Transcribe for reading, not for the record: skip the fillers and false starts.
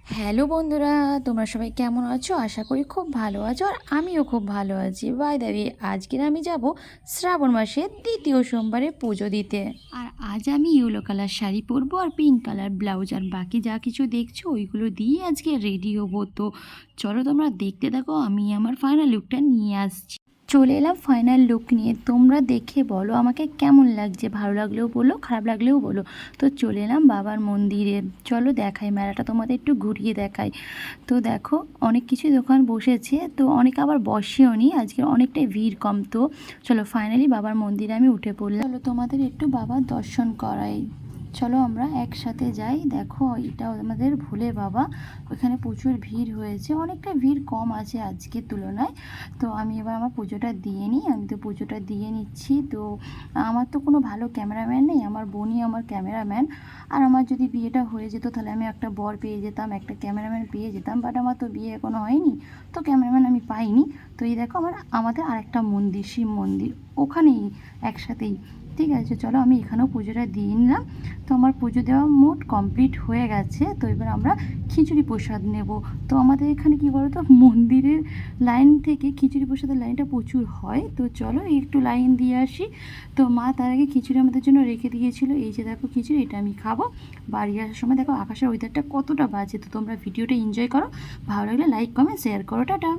Hello বন্ধুরা, তোমরা সবাই কেমন আছো? আশা করি খুব ভালো আছো আর আমিও খুব ভালো আছি। বাই দ্য ওয়ে, আজকের আমি যাব শ্রাবণ মাসের দ্বিতীয় সোমবারে পুজো দিতে। আর আজ আমি ইয়েলো কালার শাড়ি পরবো আর পিঙ্ক কালার ব্লাউজ, আর বাকি যা কিছু দেখছো ওইগুলো দিয়ে আজকে রেডি হবো। তো চলো তোমরা দেখতে থাকো, আমি আমার ফাইনাল লুকটা নিয়ে আসছি। চলে এলাম ফাইনাল লুক নিয়ে, তোমরা দেখে বলো আমাকে কেমন লাগছে। ভালো লাগলেও বলো, খারাপ লাগলেও বলো। তো চলে এলাম বাবার মন্দিরে। চলো দেখাই, মেলাটা তোমাদের একটু ঘুরিয়ে দেখাই। তো দেখো, অনেক কিছুই দোকান বসেছে, তো অনেক আবার বসেও নি, আজকে অনেকটাই ভিড় কম। তো চলো ফাইনালি বাবার মন্দিরে আমি উঠে পড়লাম। চলো তোমাদের একটু বাবার দর্শন করাই, চলো আমরা একসাথে যাই। দেখো এটা আমাদের ভোলে বাবা, ওখানে প্রচুর ভিড় হয়েছে, অনেকটা ভিড় কম আছে আজকের তুলনায়। তো আমি এবার আমার পুজোটা দিয়ে নিই, আমি তো পুজোটা দিয়ে নিচ্ছি। তো আমার তো কোনো ভালো ক্যামেরাম্যান নেই, আমার বোনই আমার ক্যামেরাম্যান। আর আমার যদি বিয়েটা হয়ে যেত তাহলে আমি একটা বর পেয়ে যেতাম, একটা ক্যামেরাম্যান পেয়ে যেতাম, বাট আমার তো বিয়ে এখনও হয়নি, তো ক্যামেরাম্যান আমি পাইনি। তো এই দেখো আমাদের আরেকটা মন্দির, শিব মন্দির, ওখানেই একসাথেই। ঠিক আছে, চলো আমি এখানেও পুজোটা দিয়ে নিলাম। তো আমার পুজো দেওয়া মোট কমপ্লিট হয়ে গেছে। তো এবার আমরা খিচুড়ি প্রসাদ নেব। তো আমাদের এখানে কী বলো তো, মন্দিরের লাইন থেকে খিচুড়ি প্রসাদের লাইনটা প্রচুর হয়। তো চলো একটু লাইন দিয়ে আসি। তো মা তার আগে খিচুড়ি আমাদের জন্য রেখে দিয়েছিল, এই যে দেখো খিচুড়ি, এটা আমি খাবো। বাড়ি আসার সময় দেখো আকাশের ওয়েদারটা কতটা বাজে। তো তোমরা ভিডিওটা এনজয় করো, ভালো লাগলে লাইক কমেন্ট শেয়ার করো, টাটা।